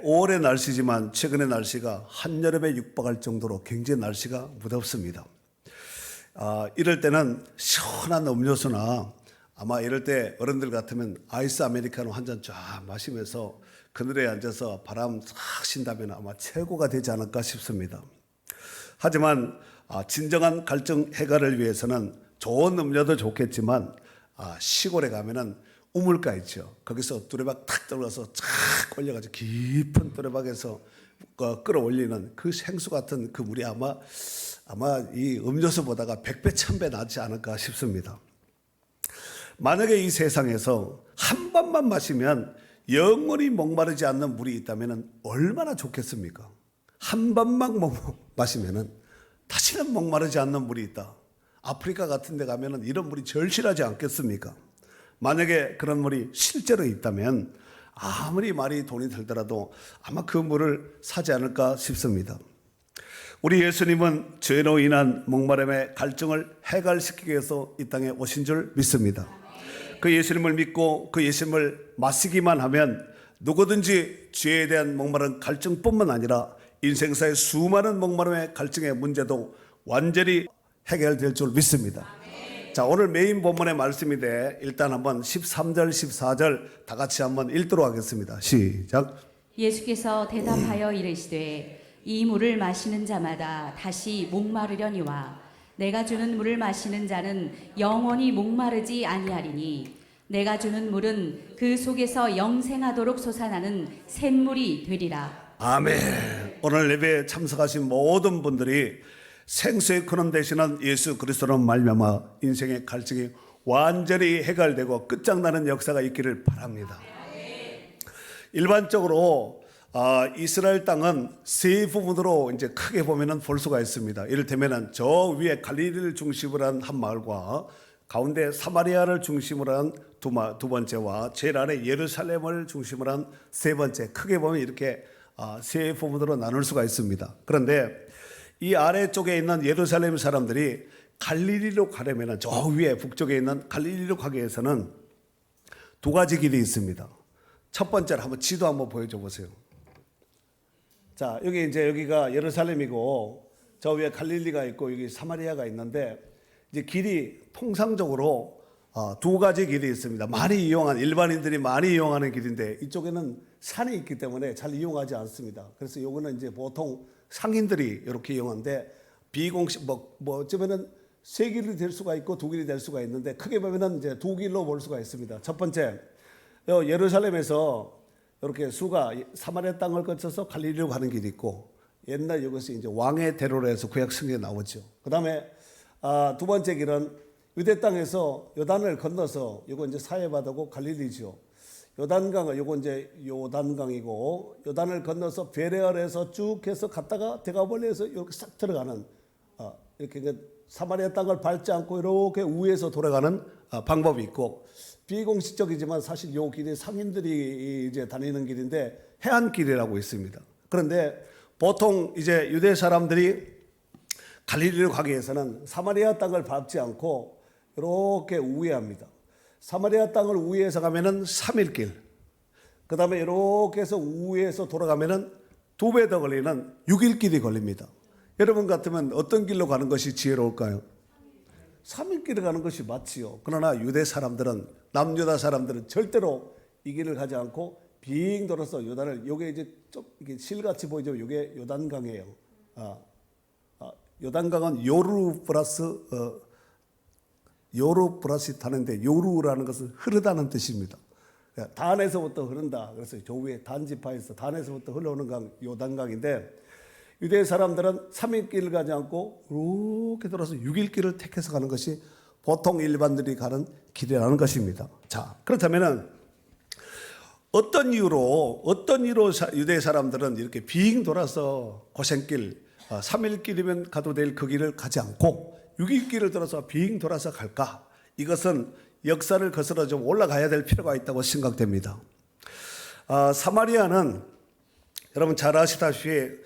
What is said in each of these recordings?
올해 날씨지만 최근의 날씨가 한여름에 육박할 정도로 굉장히 날씨가 무덥습니다. 이럴 때는 시원한 음료수나 아마 이럴 때 어른들 같으면 아이스 아메리카노 한 잔 쫙 마시면서 그늘에 앉아서 바람 싹 쉰다면 아마 최고가 되지 않을까 싶습니다. 하지만 진정한 갈증 해결을 위해서는 좋은 음료도 좋겠지만 시골에 가면은 우물가 있죠. 거기서 두레박 탁 들어가서 쫙 올려가지고 깊은 두레박에서 끌어올리는 그 생수 같은 그 물이 아마 이 음료수보다가 100배, 1000배 낫지 않을까 싶습니다. 만약에 이 세상에서 한 번만 마시면 영원히 목마르지 않는 물이 있다면 얼마나 좋겠습니까? 한 번만 마시면 다시는 목마르지 않는 물이 있다. 아프리카 같은 데 가면 이런 물이 절실하지 않겠습니까? 만약에 그런 물이 실제로 있다면 아무리 말이 돈이 들더라도 아마 그 물을 사지 않을까 싶습니다. 우리 예수님은 죄로 인한 목마름의 갈증을 해결시키기 위해서 이 땅에 오신 줄 믿습니다. 그 예수님을 믿고 그 예수님을 마시기만 하면 누구든지 죄에 대한 목마른 갈증뿐만 아니라 인생사의 수많은 목마름의 갈증의 문제도 완전히 해결될 줄 믿습니다. 자, 오늘 메인 본문의 말씀인데 일단 한번 13절, 14절 다 같이 한번 읽도록 하겠습니다. 시작. 예수께서 대답하여 이르시되 이 물을 마시는 자마다 다시 목마르려니와 내가 주는 물을 마시는 자는 영원히 목마르지 아니하리니 내가 주는 물은 그 속에서 영생하도록 솟아나는 샘물이 되리라. 아멘. 오늘 예배에 참석하신 모든 분들이 생수의 근원 되시는 예수 그리스도로 말미암아 인생의 갈증이 완전히 해결되고 끝장나는 역사가 있기를 바랍니다. 일반적으로 이스라엘 땅은 세 부분으로 이제 크게 보면은 볼 수가 있습니다. 이를테면은 저 위에 갈릴리를 중심으로 한 한 마을과 가운데 사마리아를 중심으로 한 두 번째와 제일 아래 예루살렘을 중심으로 한 세 번째, 크게 보면 이렇게 세 부분으로 나눌 수가 있습니다. 그런데 이 아래쪽에 있는 예루살렘 사람들이 갈릴리로 가려면 저 위에 북쪽에 있는 갈릴리로 가기 위해서는 두 가지 길이 있습니다. 첫 번째로 한번 지도 한번 보여줘 보세요. 자, 여기가 예루살렘이고 저 위에 갈릴리가 있고 여기 사마리아가 있는데 이제 길이 통상적으로 두 가지 길이 있습니다. 많이 이용한 일반인들이 많이 이용하는 길인데 이쪽에는 산이 있기 때문에 잘 이용하지 않습니다. 그래서 요거는 이제 보통 상인들이 이렇게 이용하는데 비공식 어쩌면은 세 길이 될 수가 있고 두 길이 될 수가 있는데 크게 보면은 이제 두 길로 볼 수가 있습니다. 첫 번째, 예루살렘에서 이렇게 수가 사마리아 땅을 거쳐서 갈릴리로 가는 길이 있고 옛날 여기서 이제 왕의 대로로 해서 구약 성경에 나오죠. 그다음에 두 번째 길은 유대 땅에서 요단을 건너서 요거 이제 사해바다고 갈릴리죠. 요단강, 요거 이제 요단강이고 요단을 건너서 베레알에서 쭉 해서 갔다가 대가볼리에서 이렇게 싹 들어가는 이렇게 사마리아 땅을 밟지 않고 이렇게 우에서 돌아가는 방법이 있고 비공식적이지만 사실 요 길이 상인들이 이제 다니는 길인데 해안길이라고 있습니다. 그런데 보통 이제 유대 사람들이 갈릴리로 가기 위해서는 사마리아 땅을 밟지 않고 이렇게 우회합니다. 사마리아 땅을 우회해서 가면은 3일길. 그 다음에 이렇게 해서 우회해서 돌아가면은 2배 더 걸리는 6일길이 걸립니다. 여러분 같으면 어떤 길로 가는 것이 지혜로울까요? 3일길을 가는 것이 맞지요. 그러나 유대 사람들은, 남유다 사람들은 절대로 이 길을 가지 않고 빙 돌아서 요단을, 요게 이제 좀 이게 실같이 보이죠. 요게 요단강이에요. 요단강은 요루 플러스 타는데 요루라는 것은 흐르다는 뜻입니다. 단에서부터 흐른다. 그래서 저 위에 단지파에서 단에서부터 흘러오는 강 요단강인데 유대 사람들은 3일길을 가지 않고 이렇게 돌아서 6일길을 택해서 가는 것이 보통 일반들이 가는 길이라는 것입니다. 자, 그렇다면은 어떤 이유로 유대 사람들은 이렇게 빙 돌아서 고생길 3일길이면 가도 될 그 길을 가지 않고 6일길을 돌아서 빙 돌아서 갈까? 이것은 역사를 거슬러 좀 올라가야 될 필요가 있다고 생각됩니다. 사마리아는 여러분 잘 아시다시피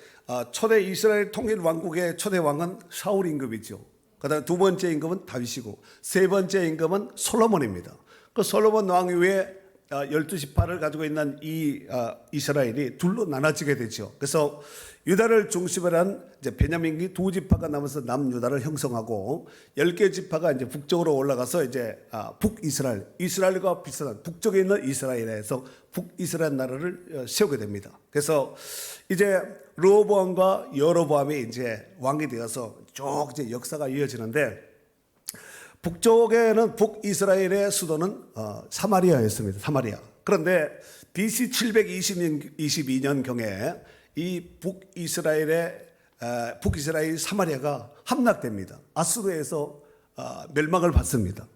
초대 이스라엘 통일 왕국의 초대 왕은 사울 임금이죠. 그다음 두 번째 임금은 다윗이고 세 번째 임금은 솔로몬입니다. 그 솔로몬 왕 이후에 12지파를 가지고 있는 이 이스라엘이 둘로 나눠지게 되죠. 그래서 유다를 중심으로 한 이제 베냐민이 2지파가 남아서 남유다를 형성하고 10개 지파가 이제 북쪽으로 올라가서 이제 북이스라엘, 이스라엘과 비슷한 북쪽에 있는 이스라엘에서 북이스라엘 나라를 세우게 됩니다. 그래서 이제 르호보암과 여로보암이 이제 왕이 되어서 쭉 이제 역사가 이어지는데, 북쪽에는 북이스라엘의 수도는 사마리아였습니다. 사마리아. 그런데 BC 722년경에 이 북이스라엘 사마리아가 함락됩니다. 아수르에서 멸망을 받습니다.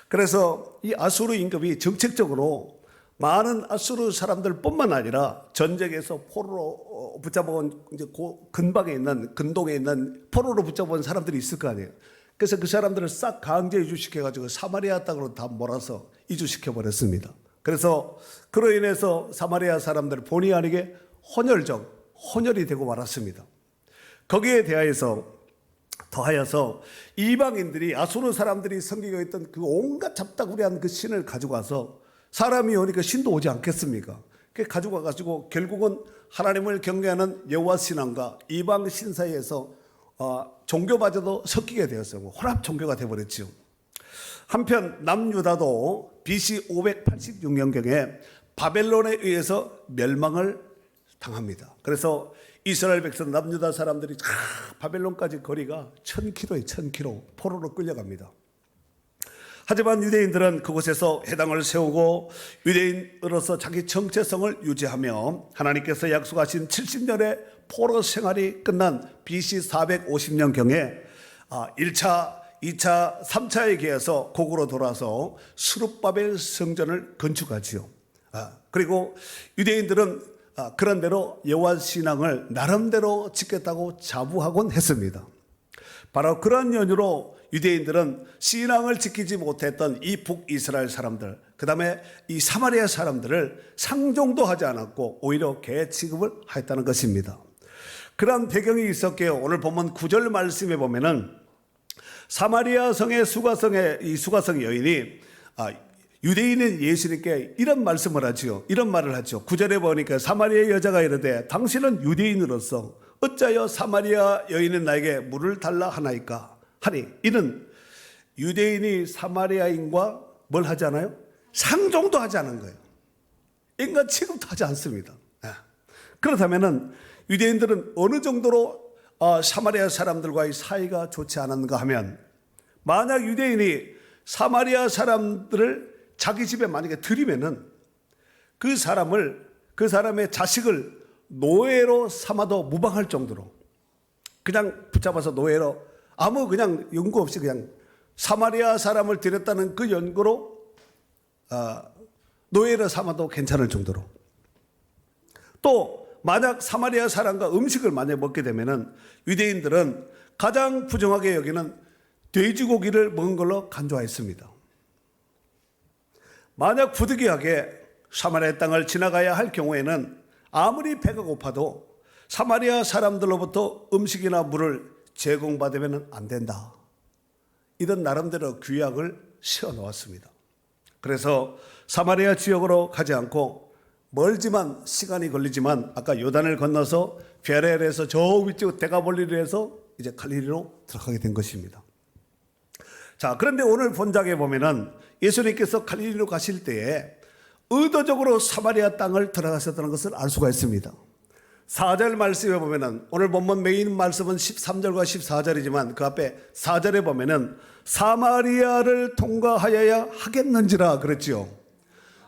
그래서 이 아수르 임금이 정책적으로 많은 아수르 사람들뿐만 아니라 전쟁에서 포로로 붙잡아온 이제 근방에 있는 근동에 있는 포로로 붙잡아온 사람들이 있을 거 아니에요. 그래서 그 사람들을 싹 강제 이주시켜가지고 사마리아 땅으로 다 몰아서 이주시켜 버렸습니다. 그래서 그로 인해서 사마리아 사람들 본의 아니게 혼혈이 되고 말았습니다. 거기에 더하여서 이방인들이 아수르 사람들이 섬기고 있던 그 온갖 잡다구리한 그 신을 가지고 와서, 사람이 오니까 신도 오지 않겠습니까? 그 가지고 와가지고 결국은 하나님을 경외하는 여호와 신앙과 이방 신 사이에서 종교마저도 섞이게 되었어요. 혼합 종교가 되어버렸죠. 한편 남유다도 BC 586년경에 바벨론에 의해서 멸망을 당합니다. 그래서 이스라엘 백성 남유다 사람들이 바벨론까지 거리가 1000km에 1000km 포로로 끌려갑니다. 하지만 유대인들은 그곳에서 회당을 세우고 유대인으로서 자기 정체성을 유지하며 하나님께서 약속하신 70년의 포로 생활이 끝난 BC 450년경에 1차, 2차, 3차에 기해서 고국으로 돌아서 스룹바벨 성전을 건축하지요. 그리고 유대인들은 그런 대로 여호와 신앙을 나름대로 지켰다고 자부하곤 했습니다. 바로 그런 연유로 유대인들은 신앙을 지키지 못했던 이 북이스라엘 사람들, 그 다음에 이 사마리아 사람들을 상종도 하지 않았고 오히려 개 취급을 하였다는 것입니다. 그런 배경이 있었기에 오늘 본문 9절 말씀에 보면은 사마리아 성의 수가성 여인이 유대인인 예수님께 이런 말씀을 하지요. 이런 말을 하죠. 9절에 보니까 사마리아 여자가 이르되 당신은 유대인으로서 어찌하여 사마리아 여인은 나에게 물을 달라 하나이까 하니, 이는 유대인이 사마리아인과 뭘 하지 않아요? 상종도 하지 않은 거예요. 인간 취급도 하지 않습니다. 그렇다면은 유대인들은 어느 정도로 사마리아 사람들과의 사이가 좋지 않았는가 하면, 만약 유대인이 사마리아 사람들을 자기 집에 만약에 들이면은 그 사람의 자식을 노예로 삼아도 무방할 정도로 그냥 붙잡아서 노예로 아무 그냥 연고 없이 그냥 사마리아 사람을 들였다는 그 연고로 노예를 삼아도 괜찮을 정도로, 또 만약 사마리아 사람과 음식을 만약 먹게 되면은 유대인들은 가장 부정하게 여기는 돼지고기를 먹은 걸로 간주하였습니다. 만약 부득이하게 사마리아 땅을 지나가야 할 경우에는 아무리 배가 고파도 사마리아 사람들로부터 음식이나 물을 제공받으면 안 된다. 이런 나름대로 규약을 세워놓았습니다. 그래서 사마리아 지역으로 가지 않고 멀지만 시간이 걸리지만 아까 요단을 건너서 베레엘에서 저 위쪽 데가볼리를 해서 이제 갈릴리로 들어가게 된 것입니다. 자, 그런데 오늘 본장에 보면은 예수님께서 갈릴리로 가실 때에 의도적으로 사마리아 땅을 들어가셨다는 것을 알 수가 있습니다. 4절 말씀에 보면은 오늘 본문 메인 말씀은 13절과 14절이지만 그 앞에 4절에 보면은 사마리아를 통과하여야 하겠는지라 그랬지요.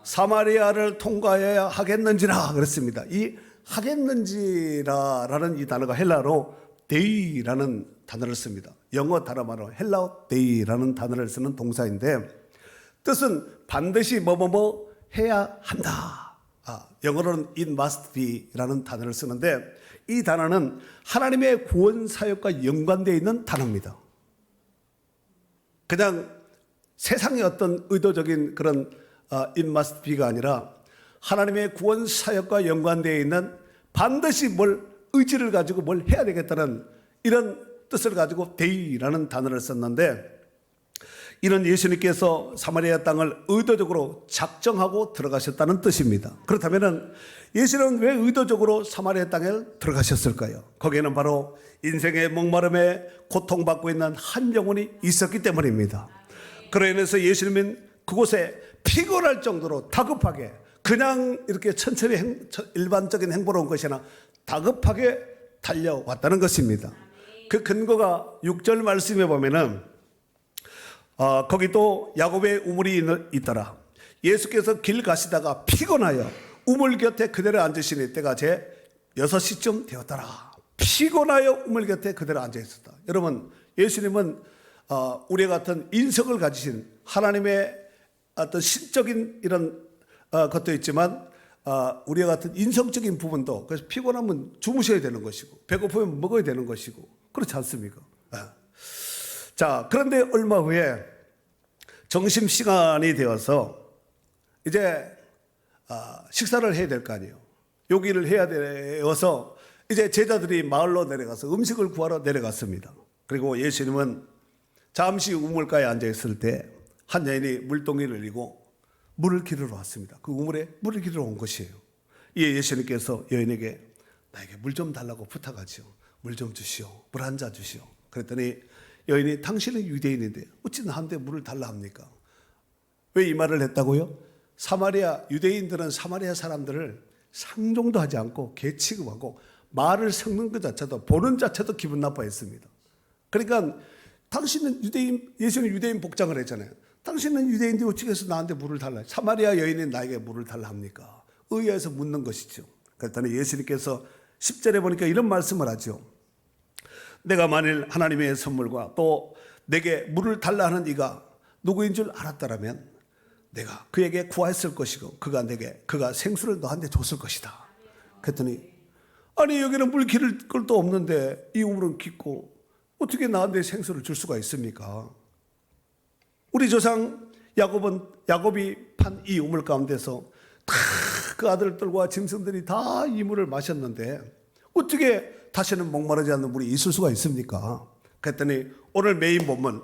사마리아를 통과해야 하겠는지라 그랬습니다. 이 하겠는지라라는 이 단어가 헬라로 데이라는 단어를 씁니다. 영어 단어로 헬라어 데이라는 단어를 쓰는 동사인데 뜻은 반드시 뭐뭐뭐 해야 한다. 영어로는 it must be라는 단어를 쓰는데 이 단어는 하나님의 구원 사역과 연관되어 있는 단어입니다. 그냥 세상의 어떤 의도적인 그런 it must be가 아니라 하나님의 구원 사역과 연관되어 있는 반드시 뭘 의지를 가지고 뭘 해야 되겠다는 이런 뜻을 가지고 day라는 단어를 썼는데 이는 예수님께서 사마리아 땅을 의도적으로 작정하고 들어가셨다는 뜻입니다. 그렇다면 예수님은 왜 의도적으로 사마리아 땅에 들어가셨을까요? 거기에는 바로 인생의 목마름에 고통받고 있는 한 영혼이 있었기 때문입니다. 그로 인해서 예수님은 그곳에 피곤할 정도로 다급하게, 그냥 이렇게 천천히 일반적인 행보로 온 것이 아니라 다급하게 달려왔다는 것입니다. 그 근거가 6절 말씀에 보면은 거기도 야곱의 우물이 있더라. 예수께서 길 가시다가 피곤하여 우물 곁에 그대로 앉으시니 때가 제 6시쯤 되었더라. 피곤하여 우물 곁에 그대로 앉아 있었다. 여러분, 예수님은 우리와 같은 인성을 가지신 하나님의 어떤 신적인 이런 것도 있지만 우리와 같은 인성적인 부분도, 그래서 피곤하면 주무셔야 되는 것이고 배고프면 먹어야 되는 것이고 그렇지 않습니까? 자, 그런데 얼마 후에 점심시간이 되어서 이제 식사를 해야 될 거 아니에요. 요기를 해야 되어서 이제 제자들이 마을로 내려가서 음식을 구하러 내려갔습니다. 그리고 예수님은 잠시 우물가에 앉아 있을 때 한 여인이 물동이를 들고 물을 기르러 왔습니다. 그 우물에 물을 기르러 온 것이에요. 이에 예수님께서 여인에게 나에게 물 좀 달라고 부탁하지요. 물 좀 주시오. 물 한 잔 주시오. 그랬더니 여인이 당신은 유대인인데 어찌 나한테 물을 달라 합니까? 왜 이 말을 했다고요? 유대인들은 사마리아 사람들을 상종도 하지 않고 개 취급하고 말을 섞는 것 자체도, 보는 자체도 기분 나빠했습니다. 그러니까 당신은 유대인, 예수는 유대인 복장을 했잖아요. 당신은 유대인인데 어찌 해서 나한테 물을 달라? 사마리아 여인이 나에게 물을 달라 합니까? 의아해서 묻는 것이죠. 그랬더니 예수님께서 10절에 보니까 이런 말씀을 하죠. 내가 만일 하나님의 선물과 또 내게 물을 달라 하는 이가 누구인 줄 알았다라면 내가 그에게 구하였을 것이고 그가 생수를 너한테 줬을 것이다. 그랬더니 아니 여기는 물 기를 것도 없는데 이 우물은 깊고 어떻게 나한테 생수를 줄 수가 있습니까? 우리 조상 야곱이 판 이 우물 가운데서 다 그 아들들과 짐승들이 다 이 물을 마셨는데 어떻게 다시는 목마르지 않는 물이 있을 수가 있습니까? 그랬더니 오늘 메인 본문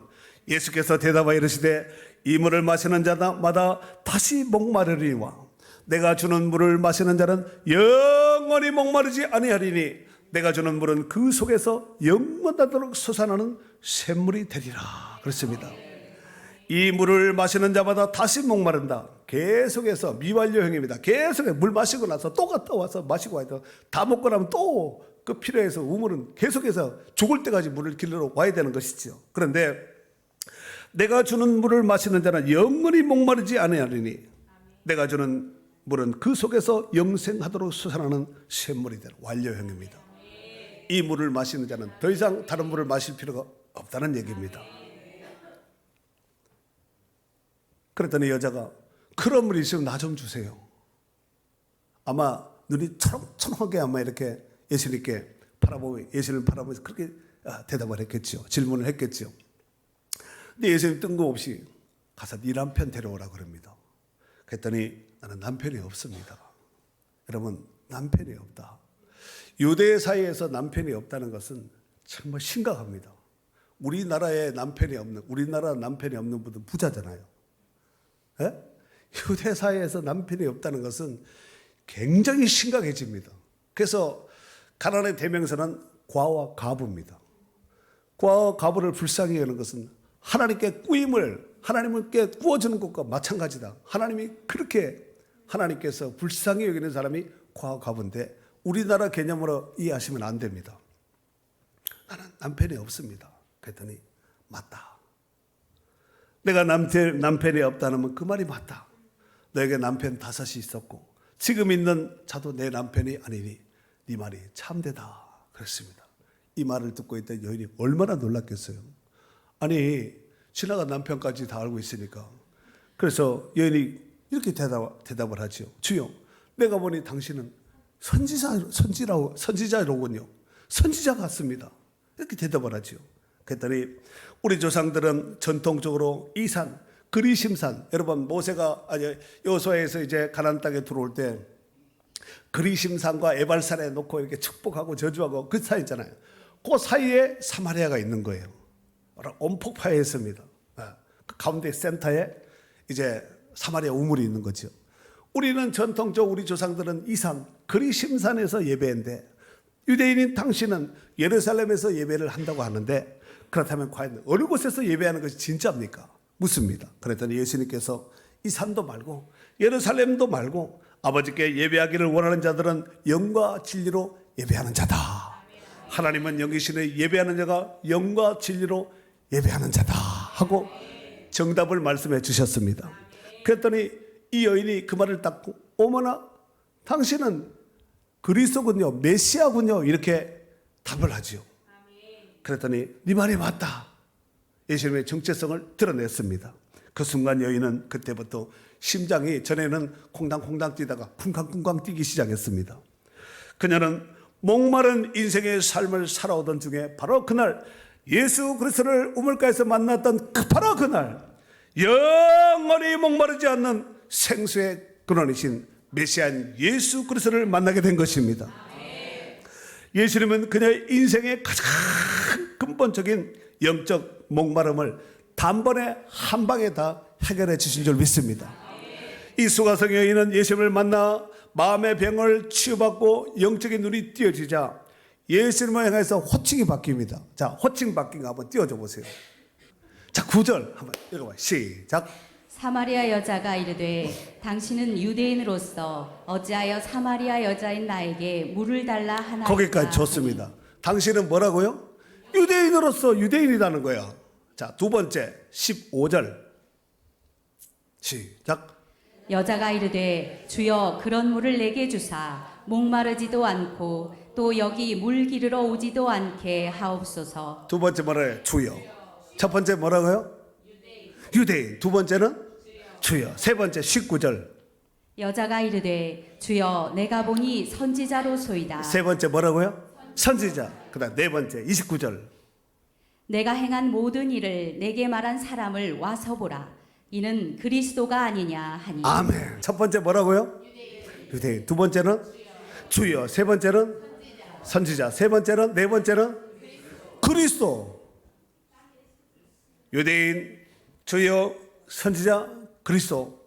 예수께서 대답하여 이르시되 이 물을 마시는 자마다 다시 목마르리와 내가 주는 물을 마시는 자는 영원히 목마르지 아니하리니 내가 주는 물은 그 속에서 영원하도록 솟아나는 샘물이 되리라. 그렇습니다. 이 물을 마시는 자마다 다시 목마른다. 계속해서 미완료형입니다. 계속해서 물 마시고 나서 또 갔다 와서 마시고 와야 돼. 다 먹고 나면 또 그 필요해서 우물은 계속해서 죽을 때까지 물을 길러 와야 되는 것이죠. 그런데 내가 주는 물을 마시는 자는 영원히 목마르지 아니하리니 내가 주는 물은 그 속에서 영생하도록 솟아나는 샘물이 되는 완료형입니다. 이 물을 마시는 자는 더 이상 다른 물을 마실 필요가 없다는 얘기입니다. 그랬더니 여자가 그런 물이 있으면 나 좀 주세요. 아마 눈이 초롱초롱하게 아마 이렇게 예수님을 바라보면서 그렇게 대답을 했겠죠. 질문을 했겠죠. 근데 예수님 뜬금없이 가서 네 남편 데려오라 그럽니다. 그랬더니 나는 남편이 없습니다. 여러분, 남편이 없다. 유대 사회에서 남편이 없다는 것은 정말 심각합니다. 우리나라 남편이 없는 분은 부자잖아요. 예? 유대 사회에서 남편이 없다는 것은 굉장히 심각해집니다. 그래서 가난의 대명사는 과와 가부입니다. 과와 가부를 불쌍히 여기는 것은 하나님께 하나님께 구워주는 것과 마찬가지다. 하나님께서 불쌍히 여기는 사람이 과와 가부인데 우리나라 개념으로 이해하시면 안 됩니다. 나는 남편이 없습니다. 그랬더니 맞다. 내가 남편이 없다는 그 말이 맞다. 너에게 남편 5이 있었고 지금 있는 자도 내 남편이 아니니 네 말이 참되다. 그랬습니다. 이 말을 듣고 있던 여인이 얼마나 놀랐겠어요. 아니 지나간 남편까지 다 알고 있으니까. 그래서 여인이 이렇게 대답을 하죠. 주여, 내가 보니 당신은 선지자로군요. 선지자 같습니다. 이렇게 대답을 하죠. 그랬더니 우리 조상들은 전통적으로 이 산, 그리심산, 여러분 여호수아에서 이제 가나안 땅에 들어올 때 그리심산과 에발산에 놓고 이렇게 축복하고 저주하고 그 사이 있잖아요. 그 사이에 사마리아가 있는 거예요. 온폭파였습니다. 그 가운데 센터에 이제 사마리아 우물이 있는 거죠. 우리는 전통적 우리 조상들은 이 산 그리심산에서 예배인데 유대인인 당신은 예루살렘에서 예배를 한다고 하는데 그렇다면 과연 어느 곳에서 예배하는 것이 진짜입니까? 묻습니다. 그랬더니 예수님께서 이 산도 말고 예루살렘도 말고 아버지께 예배하기를 원하는 자들은 영과 진리로 예배하는 자다. 하나님은 영이시니 예배하는 자가 영과 진리로 예배하는 자다 하고 정답을 말씀해 주셨습니다. 그랬더니 이 여인이 그 말을 듣고 어머나 당신은 그리스도군요, 메시아군요 이렇게 답을 하지요. 그랬더니 네 말이 맞다. 예수님의 정체성을 드러냈습니다. 그 순간 여인은 그때부터 심장이 전에는 콩당콩당 뛰다가 쿵쾅쿵쾅 뛰기 시작했습니다. 그녀는 목마른 인생의 삶을 살아오던 중에 바로 그날 예수 그리스도를 우물가에서 만났던 바로 그날 영원히 목마르지 않는 생수의 근원이신 메시아인 예수 그리스도를 만나게 된 것입니다. 예수님은 그녀의 인생의 가장 근본적인 영적 목마름을 단번에 한 방에 다 해결해 주신 줄 믿습니다. 이 수가성 여인은 예수님을 만나 마음의 병을 치유받고 영적인 눈이 띄어지자 예수님을 향해서 호칭이 바뀝니다. 자, 호칭 바뀐 거 한번 띄워줘 보세요. 자, 9절 한번 읽어봐요. 시작. 사마리아 여자가 이르되 당신은 유대인으로서 어찌하여 사마리아 여자인 나에게 물을 달라 하나이까. 거기까지 좋습니다. 당신은 뭐라고요? 유대인으로서 유대인이라는 거야. 자, 두 번째 15절 시작. 여자가 이르되 주여 그런 물을 내게 주사 목마르지도 않고 또 여기 물 기르러 오지도 않게 하옵소서. 두 번째 뭐래요? 주여. 첫 번째 뭐라고요? 유대인. 두 번째는 주여. 세 번째 19절. 여자가 이르되 주여 내가 보니 선지자로소이다. 세 번째 뭐라고요? 선지자. 그다음 네 번째 29절. 내가 행한 모든 일을 내게 말한 사람을 와서 보라. 이는 그리스도가 아니냐 하니. 아멘. 첫 번째 뭐라고요? 유대인. 두 번째는 주여. 세 번째는 선지자. 세 번째는 네 번째는 그리스도. 유대인, 주여, 선지자, 그리스도.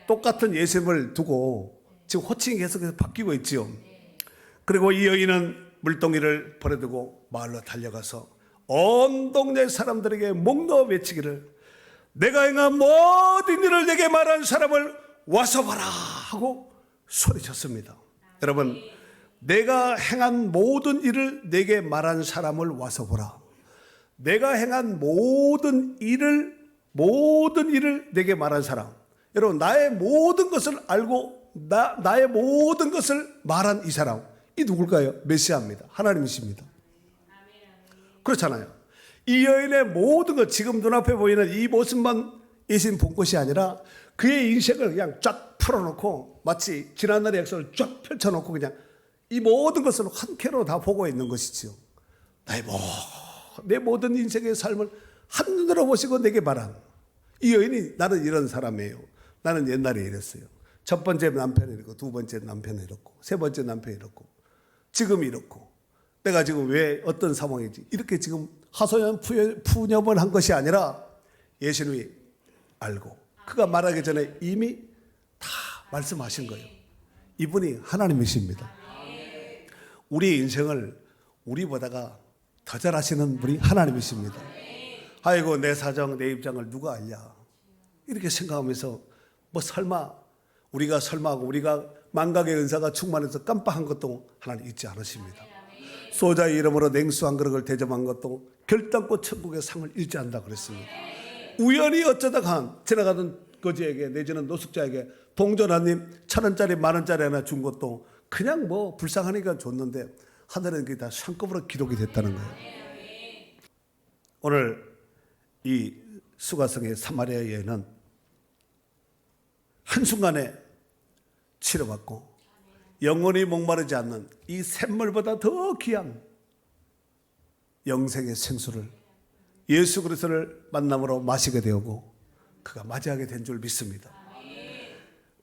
똑같은 예수님을 두고 지금 호칭이 계속해서 바뀌고 있지요. 그리고 이 여인은 물동이를 버려두고 마을로 달려가서 온 동네 사람들에게 목 놓아 외치기를 내가 행한 모든 일을 내게 말한 사람을 와서 봐라 하고 소리쳤습니다. 여러분, 내가 행한 모든 일을 내게 말한 사람을 와서 보라. 내가 행한 모든 일을 내게 말한 사람. 여러분, 나의 모든 것을 알고 나의 모든 것을 말한 이 사람, 이 누굴까요? 메시아입니다. 하나님이십니다. 그렇잖아요. 이 여인의 모든 것, 지금 눈앞에 보이는 이 모습만 예수님 본 것이 아니라 그의 인생을 그냥 쫙 풀어놓고 마치 지난날의 약속을 쫙 펼쳐놓고 그냥 이 모든 것을 한 큐로 다 보고 있는 것이지요. 내 모든 인생의 삶을 한눈으로 보시고 내게 말한 이 여인이 나는 이런 사람이에요. 나는 옛날에 이랬어요. 첫 번째 남편이 이렇고 두 번째 남편이 이렇고 세 번째 남편이 이렇고 지금 이렇고 내가 지금 왜 어떤 상황이지 이렇게 지금 하소연 푸념을 한 것이 아니라 예수님이 알고 그가 말하기 전에 이미 다 말씀하신 거예요. 이분이 하나님이십니다. 우리의 인생을 우리보다가 더 잘 아시는 분이 하나님이십니다. 아이고 내 사정 내 입장을 누가 알냐 이렇게 생각하면서 우리가 망각의 은사가 충만해서 깜빡한 것도 하나님 잊지 않으십니다. 소자의 이름으로 냉수 한 그릇을 대접한 것도 결단코 천국의 상을 잃지 않는다 그랬습니다. 우연히 어쩌다가 지나가던 거지에게 내지는 노숙자에게 동전 한 입 1,000원짜리 10,000원짜리 하나 준 것도 그냥 불쌍하니까 줬는데 하늘은 그게 다 상급으로 기록이 됐다는 거예요. 오늘 이 수가성의 사마리아 여인은 한순간에 치료받고 영원히 목마르지 않는 이 샘물보다 더 귀한 영생의 생수를 예수 그리스도를 만남으로 마시게 되었고 그가 맞이하게 된 줄 믿습니다.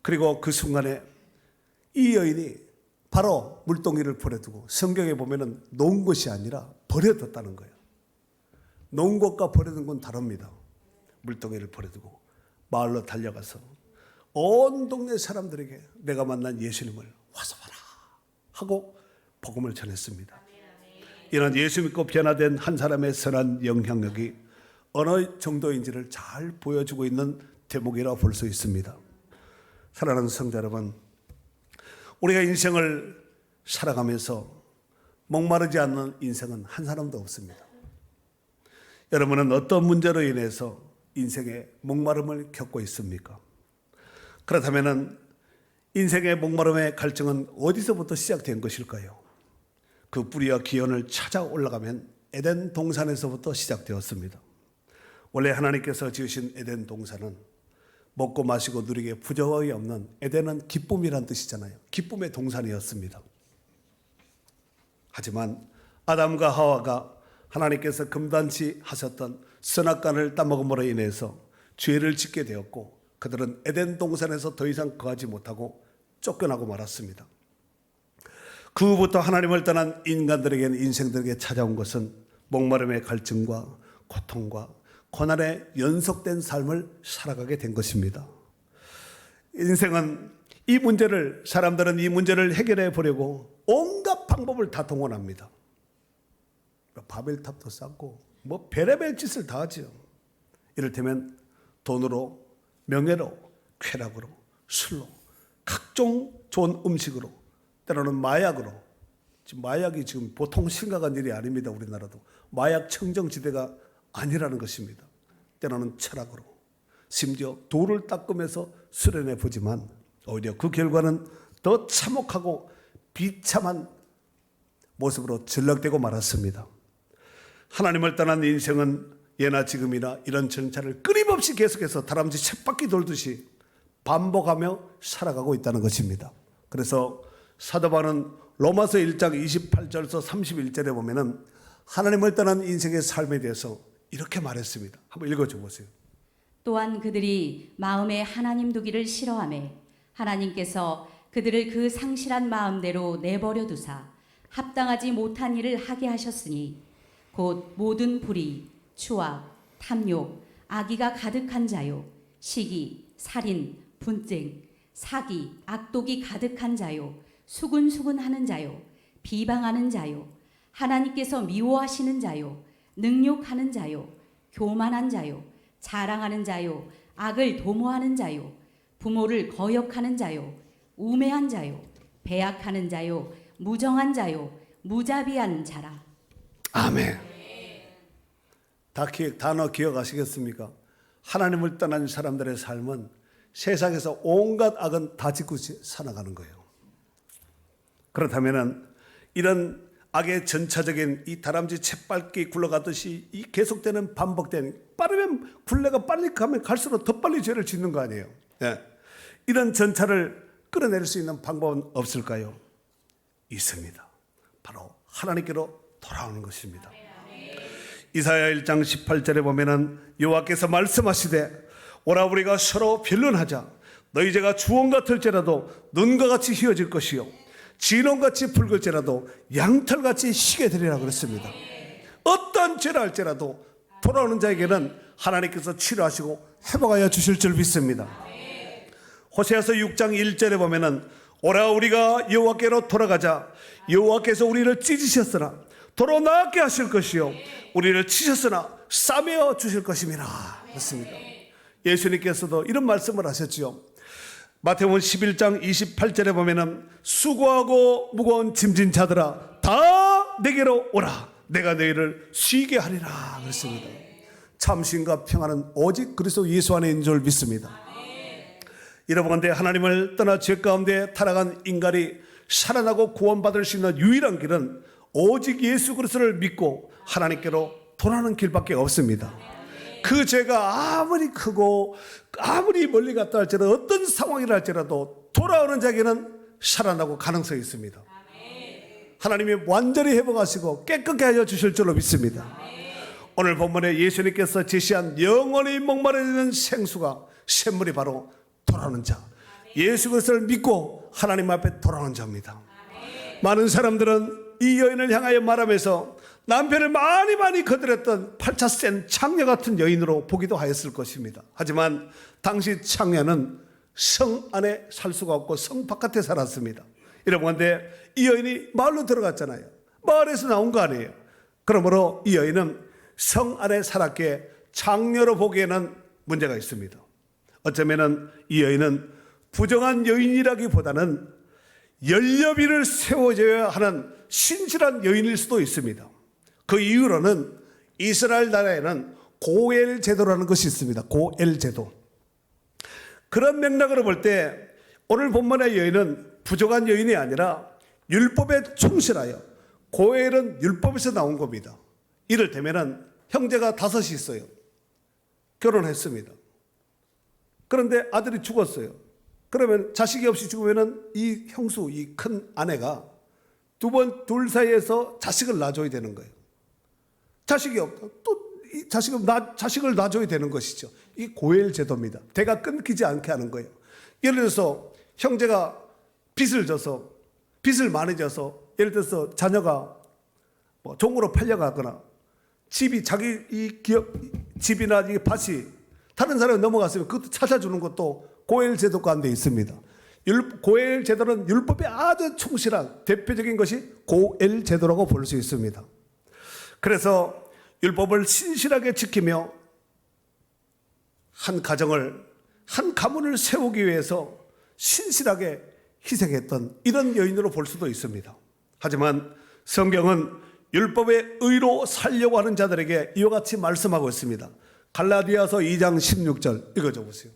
그리고 그 순간에 이 여인이 바로 물동이를 버려두고 성경에 보면은 놓은 것이 아니라 버려뒀다는 거예요. 놓은 것과 버려둔 건 다릅니다. 물동이를 버려두고 마을로 달려가서 온 동네 사람들에게 내가 만난 예수님을 와서 봐라 하고 복음을 전했습니다. 이런 예수 믿고 변화된 한 사람의 선한 영향력이 어느 정도인지를 잘 보여주고 있는 대목이라고 볼 수 있습니다. 사랑하는 성도 여러분, 우리가 인생을 살아가면서 목마르지 않는 인생은 한 사람도 없습니다. 여러분은 어떤 문제로 인해서 인생의 목마름을 겪고 있습니까? 그렇다면 인생의 목마름의 갈증은 어디서부터 시작된 것일까요? 그 뿌리와 기원을 찾아 올라가면 에덴 동산에서부터 시작되었습니다. 원래 하나님께서 지으신 에덴 동산은 먹고 마시고 누리기에 부족함이 없는, 에덴은 기쁨이란 뜻이잖아요. 기쁨의 동산이었습니다. 하지만 아담과 하와가 하나님께서 금단치 하셨던 선악과를 따먹음으로 인해서 죄를 짓게 되었고 그들은 에덴 동산에서 더 이상 거하지 못하고 쫓겨나고 말았습니다. 그 후부터 하나님을 떠난 인간들에게는, 인생들에게 찾아온 것은 목마름의 갈증과 고통과 고난의 연속된 삶을 살아가게 된 것입니다. 인생은 사람들은 이 문제를 해결해 보려고 온갖 방법을 다 동원합니다. 바벨탑도 쌓고 별의별 짓을 다 하죠. 이를테면 돈으로, 명예로, 쾌락으로, 술로, 각종 좋은 음식으로, 때로는 마약으로. 마약이 지금 보통 심각한 일이 아닙니다. 우리나라도 마약 청정지대가 아니라는 것입니다. 때로는 철학으로, 심지어 돌을 닦으면서 수련해 보지만 오히려 그 결과는 더 참혹하고 비참한 모습으로 전락되고 말았습니다. 하나님을 떠난 인생은 예나 지금이나 이런 정찰을 끊임없이 계속해서 다람쥐 쳇바퀴 돌듯이 반복하며 살아가고 있다는 것입니다. 그래서 사도 바울은 로마서 1장 28절에서 31절에 보면은 하나님을 떠난 인생의 삶에 대해서 이렇게 말했습니다. 한번 읽어줘 보세요. 또한 그들이 마음에 하나님 두기를 싫어하매 하나님께서 그들을 그 상실한 마음대로 내버려 두사 합당하지 못한 일을 하게 하셨으니 곧 모든 불의, 추악, 탐욕, 악의가 가득한 자요, 시기, 살인, 분쟁, 사기, 악독이 가득한 자요, 수군수군하는 자요, 비방하는 자요, 하나님께서 미워하시는 자요, 능욕하는 자요, 교만한 자요, 자랑하는 자요, 악을 도모하는 자요, 부모를 거역하는 자요, 우매한 자요, 배약하는 자요, 무정한 자요, 무자비한 자라. 아멘. 단어 기억하시겠습니까? 하나님을 떠난 사람들의 삶은 세상에서 온갖 악은 다 짓고 살아가는 거예요. 그렇다면 이런 악의 전차적인 이 다람쥐 쳇바퀴 굴러가듯이 이 계속되는 반복된, 빠르면 굴레가 빨리 가면 갈수록 더 빨리 죄를 짓는 거 아니에요? 예. 이런 전차를 끌어낼 수 있는 방법은 없을까요? 있습니다. 바로 하나님께로 돌아오는 것입니다. 이사야 1장 18절에 보면은 여호와께서 말씀하시되 오라 우리가 서로 변론하자. 너희 죄가 주홍 같을지라도 눈과 같이 휘어질 것이요 진홍같이 붉을지라도 양털같이 희게 되리라 그랬습니다. 어떤 죄를 할지라도 돌아오는 자에게는 하나님께서 치료하시고 회복하여 주실 줄 믿습니다. 호세아서 6장 1절에 보면은 오라 우리가 여호와께로 돌아가자. 여호와께서 우리를 찢으셨으나 도로 나게 하실 것이요 우리를 치셨으나 싸매어 주실 것임이라 그렇습니다. 예수님께서도 이런 말씀을 하셨지요. 마태복음 11장 28절에 보면은 수고하고 무거운 짐진 자들아 다 내게로 오라. 내가 너희를 쉬게 하리라 그랬습니다. 참신과 평안은 오직 그리스도 예수 안에 있는 줄 믿습니다. 여러분들 하나님을 떠나 죄 가운데 타락한 인간이 살아나고 구원받을 수 있는 유일한 길은 오직 예수 그리스도를 믿고 하나님께로 돌아오는 길밖에 없습니다. 그 죄가 아무리 크고 아무리 멀리 갔다 할지라도 어떤 상황이라 할지라도 돌아오는 자에게는 살아나고 가능성이 있습니다. 하나님이 완전히 회복하시고 깨끗게 하여 주실 줄로 믿습니다. 오늘 본문에 예수님께서 제시한 영원히 목마르는 생수가 샘물이 바로 돌아오는 자, 예수 그리스도를 믿고 하나님 앞에 돌아오는 자입니다. 많은 사람들은 이 여인을 향하여 말하면서 남편을 많이 거들었던 팔자 센 창녀 같은 여인으로 보기도 하였을 것입니다. 하지만 당시 창녀는 성 안에 살 수가 없고 성 바깥에 살았습니다. 여러분, 근데 이 여인이 마을로 들어갔잖아요. 마을에서 나온 거 아니에요. 그러므로 이 여인은 성 안에 살았기에 창녀로 보기에는 문제가 있습니다. 어쩌면은 이 여인은 부정한 여인이라기보다는 연료비를 세워줘야 하는 신실한 여인일 수도 있습니다. 그 이유로는 이스라엘 나라에는 고엘 제도라는 것이 있습니다. 고엘 제도. 그런 맥락으로 볼 때 오늘 본문의 여인은 부정한 여인이 아니라 율법에 충실하여, 고엘은 율법에서 나온 겁니다. 이를테면은 형제가 5이 있어요. 결혼했습니다. 그런데 아들이 죽었어요. 그러면 자식이 없이 죽으면은 이 형수, 이 큰 아내가 둘 사이에서 자식을 낳아줘야 되는 거예요. 자식이 없다. 또 이 자식을 낳아줘야 되는 것이죠. 이 고엘 제도입니다. 대가 끊기지 않게 하는 거예요. 예를 들어서 형제가 빚을 많이 져서 예를 들어서 자녀가 뭐 종으로 팔려가거나 집이 자기 이 기업 집이나 이 밭이 다른 사람이 넘어갔으면 그것도 찾아주는 것도 고엘 제도 가운데 있습니다. 고엘 제도는 율법에 아주 충실한 대표적인 것이 고엘 제도라고 볼 수 있습니다. 그래서 율법을 신실하게 지키며 한 가문을 세우기 위해서 신실하게 희생했던 이런 여인으로 볼 수도 있습니다. 하지만 성경은 율법의 의로 살려고 하는 자들에게 이와 같이 말씀하고 있습니다. 갈라디아서 2장 16절 읽어줘 보세요.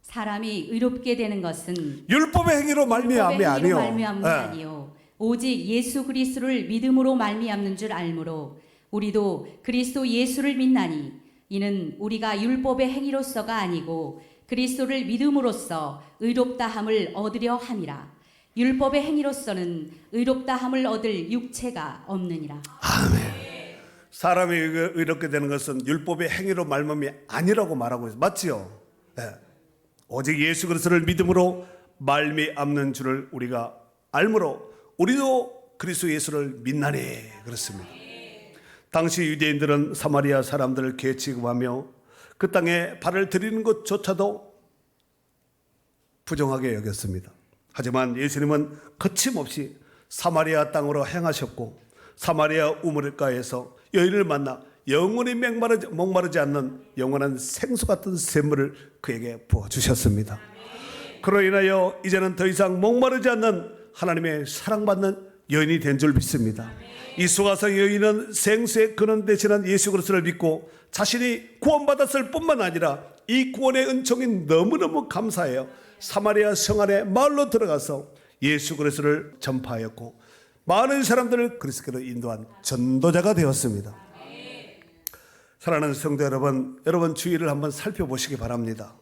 사람이 의롭게 되는 것은 율법의 행위로 말미암이 아니요. 아니요. 오직 예수 그리스도를 믿음으로 말미암는 줄 알므로 우리도 그리스도 예수를 믿나니 이는 우리가 율법의 행위로서가 아니고 그리스도를 믿음으로써 의롭다함을 얻으려 함이라. 율법의 행위로서는 의롭다함을 얻을 육체가 없느니라. 아멘. 사람이 의롭게 되는 것은 율법의 행위로 말미암이 아니라고 말하고 있어요. 맞지요? 네. 오직 예수 그리스도를 믿음으로 말미암는 줄을 우리가 알므로 우리도 그리스도 예수를 믿나니 그렇습니다. 당시 유대인들은 사마리아 사람들을 개 취급하며 그 땅에 발을 들이는 것조차도 부정하게 여겼습니다. 하지만 예수님은 거침없이 사마리아 땅으로 행하셨고 사마리아 우물가에서 여인을 만나 영원히 목마르지 않는 영원한 생수 같은 샘물을 그에게 부어주셨습니다. 그로 인하여 이제는 더 이상 목마르지 않는 하나님의 사랑받는 여인이 된 줄 믿습니다. 이 수가성 여인은 생수의 근원 되시는 예수 그리스도를 믿고 자신이 구원받았을 뿐만 아니라 이 구원의 은총이 너무너무 감사해요. 사마리아 성 안에 마을로 들어가서 예수 그리스도를 전파하였고 많은 사람들을 그리스도로 인도한 전도자가 되었습니다. 사랑하는 성도 여러분 주위를 한번 살펴보시기 바랍니다.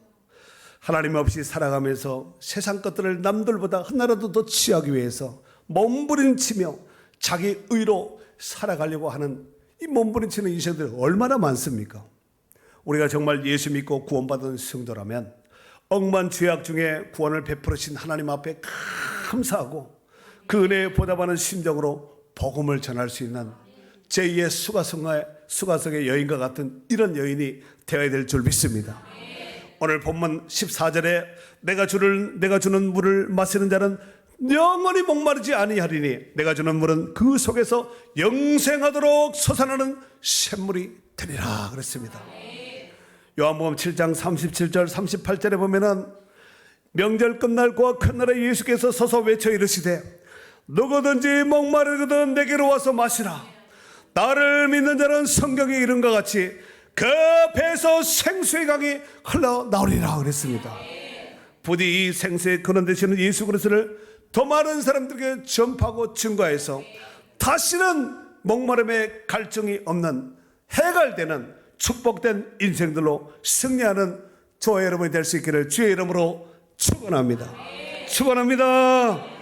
하나님 없이 살아가면서 세상 것들을 남들보다 하나라도 더 취하기 위해서 몸부림치며 자기 의로 살아가려고 하는 이 몸부림치는 인생들이 얼마나 많습니까? 우리가 정말 예수 믿고 구원받은 성도라면 억만 죄악 중에 구원을 베풀으신 하나님 앞에 감사하고 그 은혜에 보답하는 심정으로 복음을 전할 수 있는 제2의 수가성의 여인과 같은 이런 여인이 되어야 될 줄 믿습니다. 오늘 본문 14절에 내가 주는 물을 마시는 자는 영원히 목마르지 아니하리니 내가 주는 물은 그 속에서 영생하도록 솟아나는 샘물이 되리라 그랬습니다. 요한복음 7장 37절 38절에 보면은 명절 끝날 과 큰 날에 예수께서 서서 외쳐 이르시되 누구든지 목마르거든 내게로 와서 마시라. 나를 믿는 자는 성경에 이른 것 같이 그 배에서 생수의 강이 흘러나오리라 그랬습니다. 부디 이 생수의 근원 되시는 예수 그리스도를 더 많은 사람들에게 전파하고 증거해서 다시는 목마름의 갈증이 없는 해갈되는 축복된 인생들로 승리하는 저와 여러분이 될 수 있기를 주의 이름으로 축원합니다. 축원합니다.